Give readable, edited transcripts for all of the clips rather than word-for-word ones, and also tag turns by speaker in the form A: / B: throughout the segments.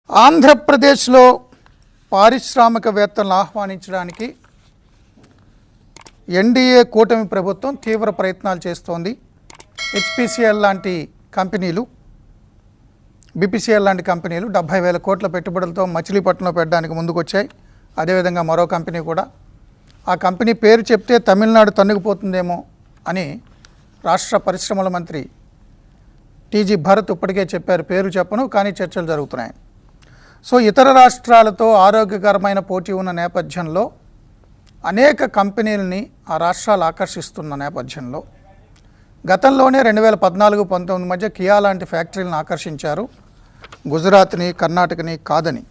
A: ఆంధ్రప్రదేశ్లో పారిశ్రామికవేత్తలను ఆహ్వానించడానికి ఎన్డీఏ కూటమి ప్రభుత్వం తీవ్ర ప్రయత్నాలు చేస్తోంది. హెచ్పిసిఎల్ లాంటి కంపెనీలు, బిపిసిఎల్ లాంటి కంపెనీలు 70,000 కోట్ల పెట్టుబడులతో మచిలీపట్నంలో పెట్టడానికి ముందుకొచ్చాయి. అదేవిధంగా మరో కంపెనీ కూడా. ఆ కంపెనీ పేరు చెప్తే తమిళనాడు తన్నుకుపోతుందేమో అని రాష్ట్ర పరిశ్రమల మంత్రి టీజీ భరత్ ఇప్పటికే చెప్పారు. పేరు చెప్పను, కానీ చర్చలు జరుగుతున్నాయి. సో ఇతర రాష్ట్రాలతో ఆరోగ్యకరమైన పోటీ ఉన్న నేపథ్యంలో అనేక కంపెనీలని ఆ రాష్ట్రాలు ఆకర్షిస్తున్న నేపథ్యంలో గతంలోనే 2014-19 మధ్య కియా లాంటి ఫ్యాక్టరీలను ఆకర్షించారు. గుజరాత్ని, కర్ణాటకని కాదని.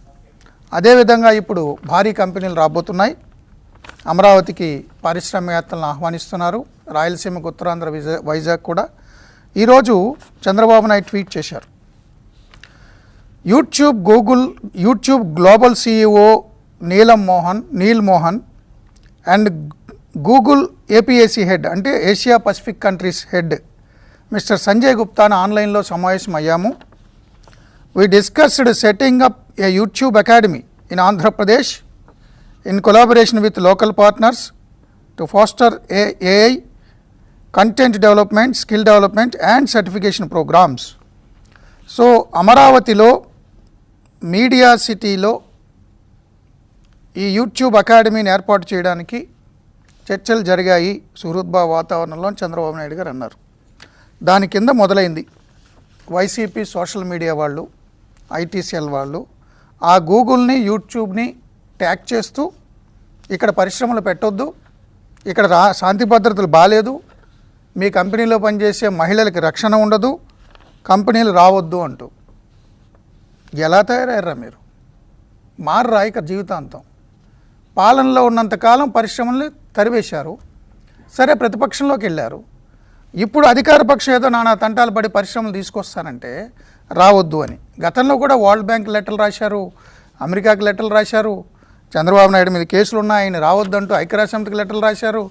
A: అదేవిధంగా ఇప్పుడు భారీ కంపెనీలు రాబోతున్నాయి. అమరావతికి పారిశ్రామికవేత్తలను ఆహ్వానిస్తున్నారు. రాయలసీమకు ఉత్తరాంధ్ర వైజాగ్ కూడా. ఈరోజు చంద్రబాబు నాయుడు ట్వీట్ చేశారు. YouTube global CEO Neal Mohan and Google APAC head, అంటే Asia Pacific countries head mister Sanjay గుప్తాను ఆన్లైన్లో సమావేశం అయ్యాము. We discussed setting up a YouTube academy in Andhra Pradesh in collaboration with local partners to foster AI, content development, skill development and certification programs. So, అమరావతిలో media సిటీలో ఈ YouTube అకాడమీని ఏర్పాటు చేయడానికి చర్చలు జరిగాయి సుహృద్భావ వాతావరణంలో చంద్రబాబు నాయుడు గారు అన్నారు. దాని కింద మొదలైంది. వైసీపీ సోషల్ మీడియా వాళ్ళు, ఐటీసీఎల్ వాళ్ళు ఆ గూగుల్ని, యూట్యూబ్ని ట్యాగ్ చేస్తూ ఇక్కడ పరిశ్రమలు పెట్టొద్దు, ఇక్కడ శాంతి భద్రతలు బాగాలేదు, మీ కంపెనీలో పనిచేసే మహిళలకి రక్షణ ఉండదు, కంపెనీలు రావద్దు అంటూ. ఎలా తయారయ్యారా మీరు? మారరా ఇక జీవితాంతం? పాలనలో ఉన్నంతకాలం పరిశ్రమల్ని తరివేశారు. సరే, ప్రతిపక్షంలోకి వెళ్ళారు. ఇప్పుడు అధికార పక్షం ఏదో నానా తంటాలు పడి పరిశ్రమలు తీసుకొస్తానంటే రావద్దు అని. గతంలో కూడా వరల్డ్ బ్యాంక్ లెటర్లు రాశారు, అమెరికాకి లెటర్లు రాశారు, చంద్రబాబు నాయుడు మీద కేసులు ఉన్నాయి, ఆయన రావద్దంటూ ఐక్యరాజ్యసమితికి లెటర్లు రాశారు.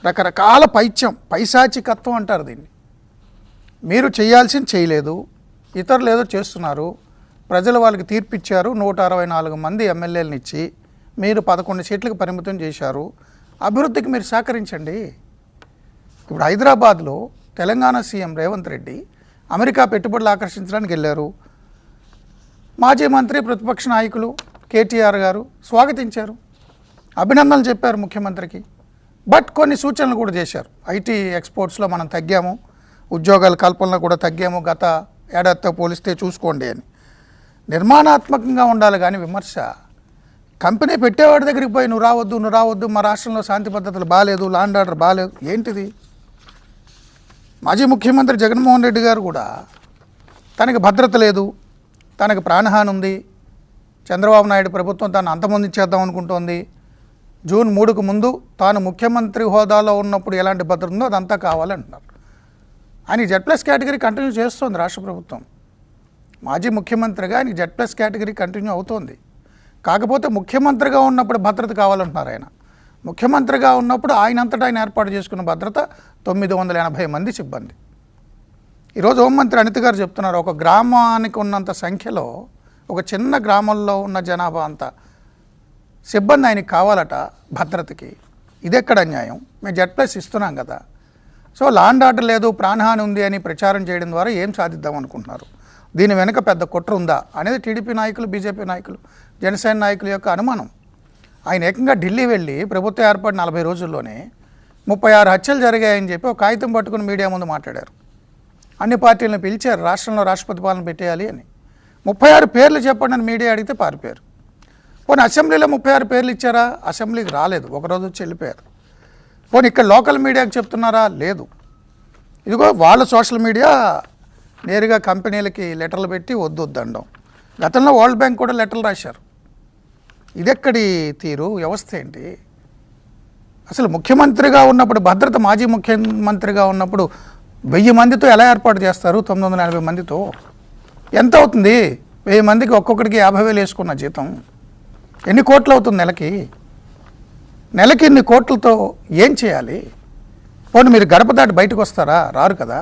A: రకరకాల పైశాచికత్వం అంటారు దీన్ని. మీరు చేయాల్సింది చేయలేదు, ఇతరులు ఏదో చేస్తున్నారు. ప్రజలు వాళ్ళకి తీర్పిచ్చారు. 164 మంది ఎమ్మెల్యేలను ఇచ్చి మీరు 11 సీట్లకు పరిమితం చేశారు. అభివృద్ధికి మీరు సహకరించండి. ఇప్పుడు హైదరాబాద్లో తెలంగాణ సీఎం రేవంత్ రెడ్డి అమెరికా పెట్టుబడులు ఆకర్షించడానికి వెళ్ళారు. మాజీ మంత్రి, ప్రతిపక్ష నాయకులు కేటీఆర్ గారు స్వాగతించారు, అభినందనలు చెప్పారు ముఖ్యమంత్రికి. బట్ కొన్ని సూచనలు కూడా చేశారు. ఐటీ ఎక్స్పోర్ట్స్లో మనం తగ్గాము, ఉద్యోగాల కల్పనలో కూడా తగ్గాము, గత ఏడాదితో పోలిస్తే చూసుకోండి అని. నిర్మాణాత్మకంగా ఉండాలి కానీ విమర్శ. కంపెనీ పెట్టేవాడి దగ్గరికి పోయి నువ్వు రావద్దు, మా రాష్ట్రంలో శాంతి భద్రతలు బాగాలేదు, లాండ్ ఆర్డర్ బాగాలేదు, ఏంటిది? మాజీ ముఖ్యమంత్రి జగన్మోహన్ రెడ్డి గారు కూడా తనకి భద్రత లేదు, తనకు ప్రాణహాని ఉంది, చంద్రబాబు నాయుడు ప్రభుత్వం తాను అంతమొందించేద్దాం అనుకుంటోంది, జూన్ 3కు ముందు తాను ముఖ్యమంత్రి హోదాలో ఉన్నప్పుడు ఎలాంటి భద్రత ఉందో అదంతా కావాలంటున్నారు. ఆయన Z+ కేటగిరీ కంటిన్యూ చేస్తోంది రాష్ట్ర ప్రభుత్వం. మాజీ ముఖ్యమంత్రిగా ఆయన Z+ కేటగిరీ కంటిన్యూ అవుతోంది. కాకపోతే ముఖ్యమంత్రిగా ఉన్నప్పుడు భద్రత కావాలంటున్నారు ఆయన. ముఖ్యమంత్రిగా ఉన్నప్పుడు ఆయనంతటా ఆయన ఏర్పాటు చేసుకున్న భద్రత 980 మంది సిబ్బంది. ఈరోజు హోంమంత్రి అనిత గారు చెప్తున్నారు, ఒక గ్రామానికి ఉన్నంత సంఖ్యలో ఒక చిన్న గ్రామంలో ఉన్న జనాభా అంత సిబ్బంది ఆయనకి కావాలట భద్రతకి. ఇదెక్కడ అన్యాయం? మేము Z+ ఇస్తున్నాం కదా. సో లాండ్ ఆర్డర్ లేదు, ప్రాణహాని ఉంది అని ప్రచారం చేయడం ద్వారా ఏం సాధిద్దాం అనుకుంటున్నారు? దీని వెనుక పెద్ద కుట్ర ఉందా అనేది టీడీపీ నాయకులు, బీజేపీ నాయకులు, జనసేన నాయకుల యొక్క అనుమానం. ఆయన ఏకంగా ఢిల్లీ వెళ్ళి ప్రభుత్వం ఏర్పడిన 40 రోజుల్లోనే 36 హత్యలు జరిగాయని చెప్పి ఒక కాగితం పట్టుకుని మీడియా ముందు మాట్లాడారు. అన్ని పార్టీలను పిలిచారు, రాష్ట్రంలో రాష్ట్రపతి పాలన పెట్టేయాలి అని. 36 పేర్లు చెప్పండి అని మీడియా అడిగితే పారిపోయారు. పోనీ అసెంబ్లీలో 36 పేర్లు ఇచ్చారా? అసెంబ్లీకి రాలేదు, ఒకరోజు వచ్చి వెళ్ళిపోయారు. పోనీ ఇక్కడ లోకల్ మీడియాకి చెప్తున్నారా? లేదు. ఇదిగో వాళ్ళ సోషల్ మీడియా నేరుగా కంపెనీలకి లెటర్లు పెట్టి వద్దండం. గతంలో వరల్డ్ బ్యాంక్ కూడా లెటర్లు రాశారు. ఇదెక్కడి తీరు? వ్యవస్థ ఏంటి? అసలు ముఖ్యమంత్రిగా ఉన్నప్పుడు భద్రత, మాజీ ముఖ్యమంత్రిగా ఉన్నప్పుడు 1000 మందితో ఎలా ఏర్పాటు చేస్తారు? 980 మందితో ఎంత అవుతుంది? 1000 మందికి ఒక్కొక్కడికి 50,000 వేసుకున్న జీతం ఎన్ని కోట్లు అవుతుంది నెలకి? నెలకి ఇన్ని కోట్లతో ఏం చేయాలి? పోనీ మీరు గడప దాటి బయటకు వస్తారా? రారు కదా.